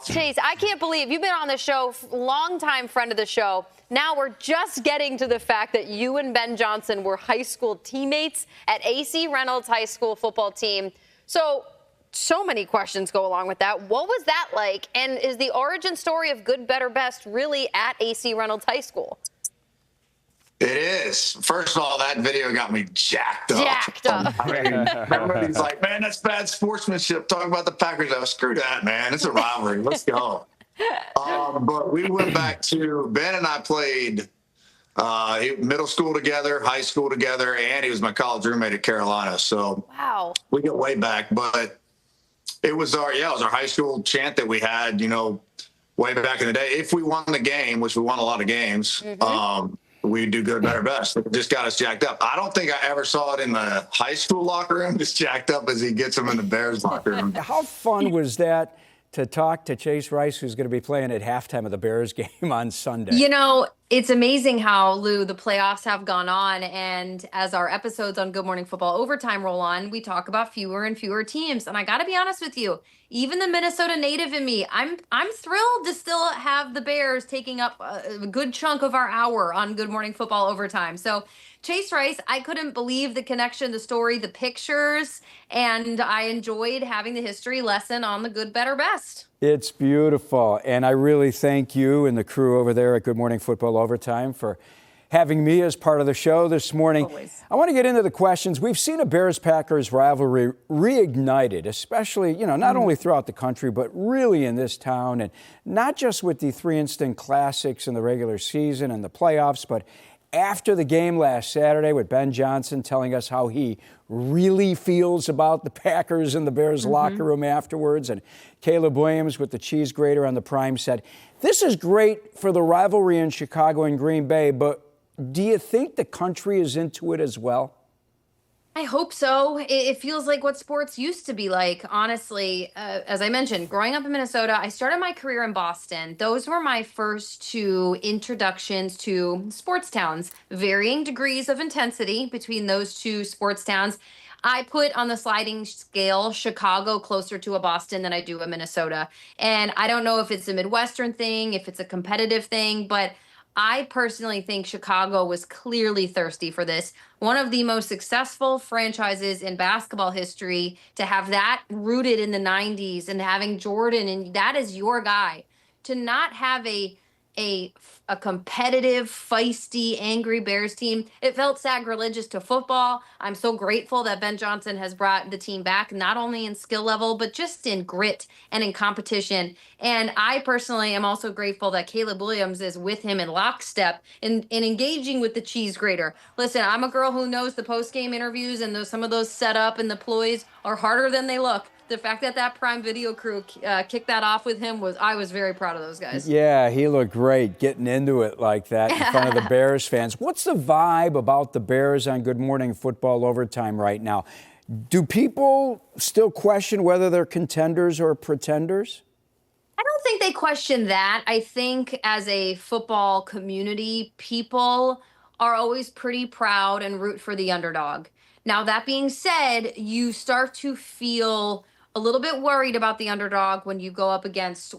Chase, I can't believe you've been on the show, longtime friend of the show. Now we're just getting to the fact that you and Ben Johnson were high school teammates at AC Reynolds High School football team. So many questions go along with that. What was that like? And is the origin story of Good, Better, Best really at AC Reynolds High School? It is. First of all, that video got me jacked up. I mean, everybody's like, man, that's bad sportsmanship. Talking about the Packers. Oh, screw that, man. It's a rivalry. Let's go. But we went back to, Ben and I played middle school together, high school together, and he was my college roommate at Carolina. So wow, we get way back. But it was our high school chant that we had, way back in the day. If we won the game, which we won a lot of games, we do good, better, best. It just got us jacked up. I don't think I ever saw it in the high school locker room as jacked up as he gets them in the Bears locker room. How fun was that to talk to Chase Rice, who's going to be playing at halftime of the Bears game on Sunday? It's amazing how, Lou, the playoffs have gone on. And as our episodes on Good Morning Football Overtime roll on, we talk about fewer and fewer teams. And I got to be honest with you, even the Minnesota native in me, I'm thrilled to still have the Bears taking up a good chunk of our hour on Good Morning Football Overtime. So Chase Rice, I couldn't believe the connection, the story, the pictures, and I enjoyed having the history lesson on the Good, Better, Best. It's beautiful, and I really thank you and the crew over there at Good Morning Football Overtime for having me as part of the show this morning. Always. I want to get into the questions. We've seen a Bears-Packers rivalry reignited, especially, not only throughout the country, but really in this town, and not just with the three instant classics in the regular season and the playoffs, but after the game last Saturday with Ben Johnson telling us how he really feels about the Packers and the Bears locker room afterwards, and Caleb Williams with the cheese grater on the Prime said, this is great for the rivalry in Chicago and Green Bay, but do you think the country is into it as well? I hope so. It feels like what sports used to be like, honestly. As I mentioned, growing up in Minnesota, I started my career in Boston. Those were my first two introductions to sports towns, varying degrees of intensity between those two sports towns. I put on the sliding scale Chicago closer to a Boston than I do a Minnesota. And I don't know if it's a Midwestern thing, if it's a competitive thing, but I personally think Chicago was clearly thirsty for this. One of the most successful franchises in basketball history, to have that rooted in the 90s and having Jordan, and that is your guy. To not have a competitive, feisty, angry Bears team, it felt sacrilegious to football. I'm so grateful that Ben Johnson has brought the team back, not only in skill level, but just in grit and in competition. And I personally am also grateful that Caleb Williams is with him in lockstep in engaging with the cheese grater. Listen, I'm a girl who knows the post-game interviews and some of those setup and the ploys are harder than they look. The fact that Prime Video crew kicked that off with him I was very proud of those guys. Yeah, he looked great getting into it like that in front of the Bears fans. What's the vibe about the Bears on Good Morning Football Overtime right now? Do people still question whether they're contenders or pretenders? I don't think they question that. I think as a football community, people are always pretty proud and root for the underdog. Now, that being said, you start to feel a little bit worried about the underdog when you go up against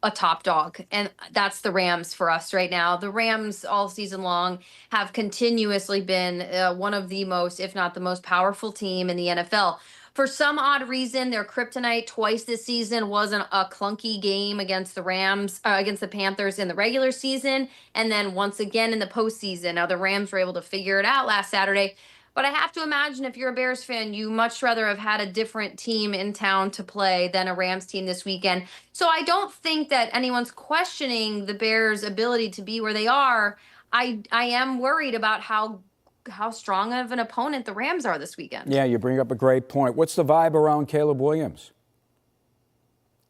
a top dog. And that's the Rams for us right now. The Rams all season long have continuously been one of the most, if not the most powerful team in the NFL. For some odd reason, their kryptonite twice this season wasn't a clunky game against the Rams, against the Panthers in the regular season. And then once again in the postseason. Now the Rams were able to figure it out last Saturday. But I have to imagine if you're a Bears fan, you much rather have had a different team in town to play than a Rams team this weekend. So I don't think that anyone's questioning the Bears' ability to be where they are. I am worried about how strong of an opponent the Rams are this weekend. Yeah, you bring up a great point. What's the vibe around Caleb Williams?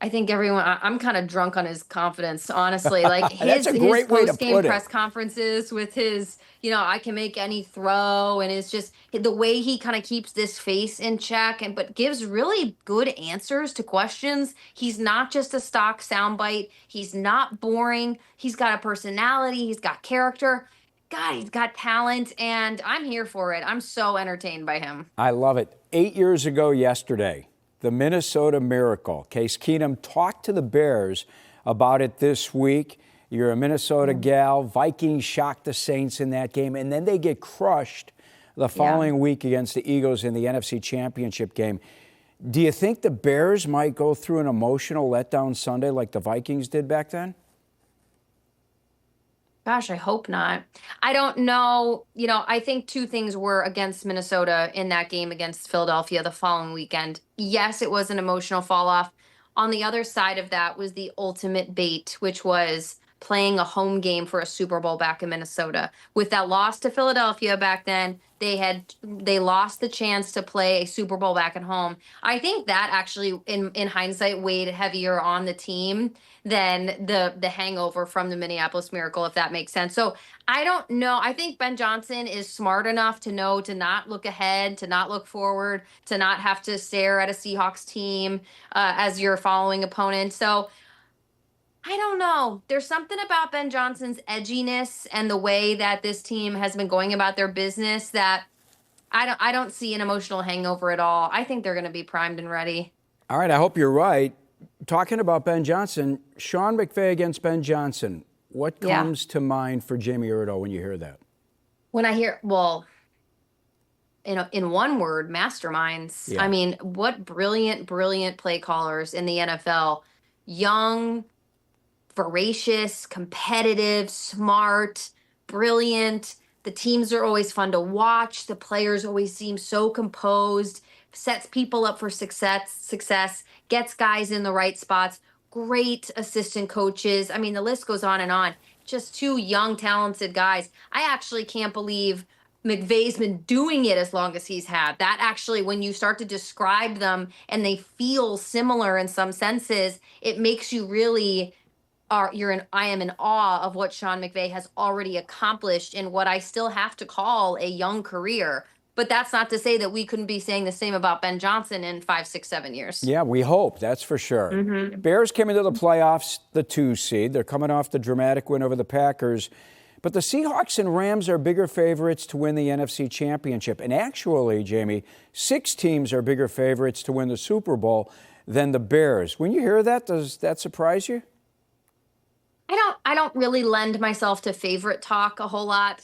I think I'm kind of drunk on his confidence, honestly. Like his post-game press conferences with his, I can make any throw, and it's just the way he kind of keeps this face in check but gives really good answers to questions. He's not just a stock soundbite. He's not boring. He's got a personality. He's got character. God, he's got talent, and I'm here for it. I'm so entertained by him. I love it. 8 years ago yesterday, the Minnesota Miracle. Case Keenum talked to the Bears about it this week. You're a Minnesota gal. Vikings shocked the Saints in that game, and then they get crushed the following week against the Eagles in the NFC Championship game. Do you think the Bears might go through an emotional letdown Sunday like the Vikings did back then? Gosh, I hope not. I don't know. I think two things were against Minnesota in that game against Philadelphia the following weekend. Yes, it was an emotional fall off. On the other side of that was the ultimate bait, which was playing a home game for a Super Bowl back in Minnesota. With that loss to Philadelphia back then, they lost the chance to play a Super Bowl back at home. I think that actually, in hindsight, weighed heavier on the team than the hangover from the Minneapolis Miracle, if that makes sense. So I don't know. I think Ben Johnson is smart enough to know to not look ahead, to not look forward, to not have to stare at a Seahawks team as your following opponent. So I don't know. There's something about Ben Johnson's edginess and the way that this team has been going about their business that I don't see an emotional hangover at all. I think they're going to be primed and ready. All right, I hope you're right. Talking about Ben Johnson, Sean McVay against Ben Johnson. What comes to mind for Jamie Erdahl when you hear that? When I hear, in one word, masterminds. Yeah. I mean, what brilliant play callers in the NFL. Young, voracious, competitive, smart, brilliant. The teams are always fun to watch. The players always seem so composed, sets people up for success, gets guys in the right spots. Great assistant coaches. I mean, the list goes on and on. Just two young, talented guys. I actually can't believe McVay's been doing it as long as he's had. That actually, when you start to describe them and they feel similar in some senses, it makes you really I am in awe of what Sean McVay has already accomplished in what I still have to call a young career. But that's not to say that we couldn't be saying the same about Ben Johnson in 5, 6, 7 years. Yeah, we hope, that's for sure. Mm-hmm. Bears came into the playoffs, the 2 seed. They're coming off the dramatic win over the Packers. But the Seahawks and Rams are bigger favorites to win the NFC Championship. And actually, Jamie, 6 teams are bigger favorites to win the Super Bowl than the Bears. When you hear that, does that surprise you? I don't really lend myself to favorite talk a whole lot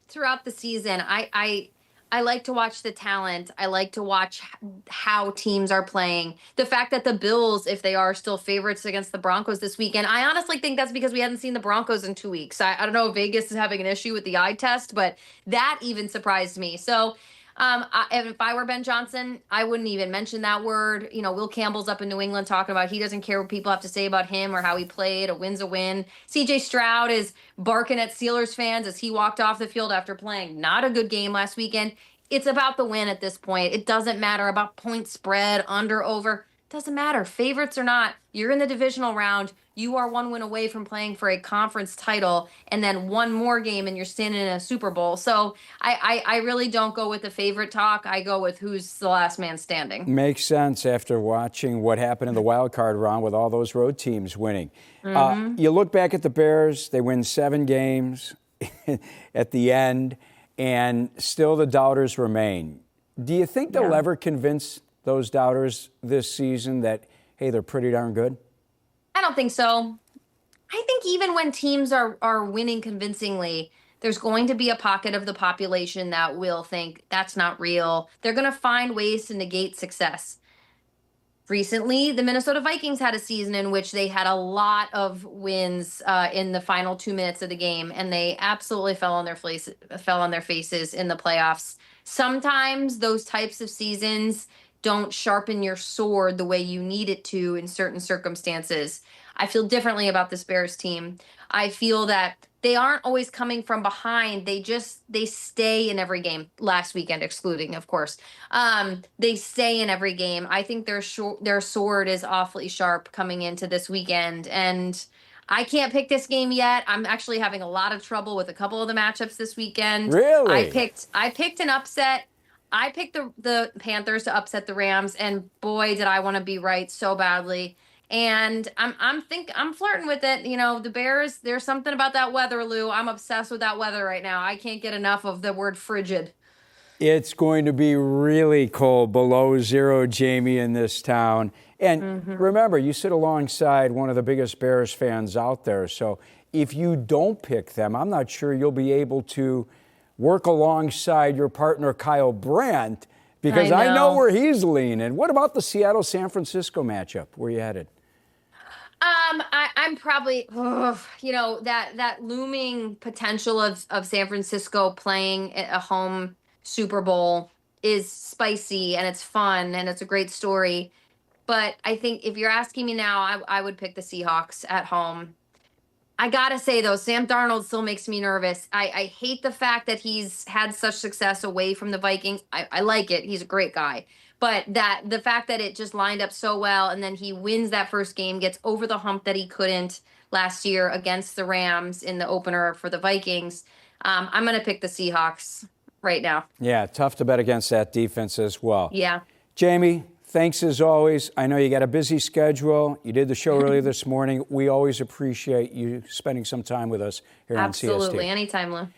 throughout the season. I like to watch the talent. I like to watch how teams are playing. The fact that the Bills, if they are still favorites against the Broncos this weekend, I honestly think that's because we haven't seen the Broncos in 2 weeks. I don't know if Vegas is having an issue with the eye test, but that even surprised me. So if I were Ben Johnson, I wouldn't even mention that word. Will Campbell's up in New England talking about he doesn't care what people have to say about him or how he played. A win's a win. CJ Stroud is barking at Steelers fans as he walked off the field after playing not a good game last weekend. It's about the win at this point. It doesn't matter about point spread, under, over. Doesn't matter. Favorites or not, you're in the divisional round. You are 1 win away from playing for a conference title, and then one more game and you're standing in a Super Bowl. So I really don't go with the favorite talk. I go with who's the last man standing. Makes sense after watching what happened in the wild card round with all those road teams winning. You look back at the Bears, they win 7 games at the end, and still the doubters remain. Do you think they'll ever convince those doubters this season that, hey, they're pretty darn good? I don't think so. I think even when teams are winning convincingly, there's going to be a pocket of the population that will think that's not real. They're going to find ways to negate success. Recently, the Minnesota Vikings had a season in which they had a lot of wins in the final 2 minutes of the game, and they absolutely fell on their faces in the playoffs. Sometimes those types of seasons don't sharpen your sword the way you need it to in certain circumstances. I feel differently about this Bears team. I feel that they aren't always coming from behind. They stay in every game. Last weekend excluding, of course. They stay in every game. I think their sword is awfully sharp coming into this weekend, and I can't pick this game yet. I'm actually having a lot of trouble with a couple of the matchups this weekend. Really? I picked an upset. I picked the Panthers to upset the Rams, and boy, did I want to be right so badly. And I'm flirting with it. The Bears, there's something about that weather, Lou. I'm obsessed with that weather right now. I can't get enough of the word frigid. It's going to be really cold, below zero, Jamie, in this town. And remember, you sit alongside one of the biggest Bears fans out there. So if you don't pick them, I'm not sure you'll be able to work alongside your partner, Kyle Brandt, because I know where he's leaning. What about the Seattle-San Francisco matchup? Where are you headed? I'm probably, that looming potential of San Francisco playing a home Super Bowl is spicy and it's fun and it's a great story. But I think if you're asking me now, I would pick the Seahawks at home. I gotta say though, Sam Darnold still makes me nervous. I hate the fact that he's had such success away from the Vikings. I like it. He's a great guy. But the fact that it just lined up so well and then he wins that first game, gets over the hump that he couldn't last year against the Rams in the opener for the Vikings. I'm going to pick the Seahawks right now. Yeah, tough to bet against that defense as well. Yeah. Jamie, thanks as always. I know you got a busy schedule. You did the show earlier this morning. We always appreciate you spending some time with us here on CST. Absolutely. Anytime, Lou.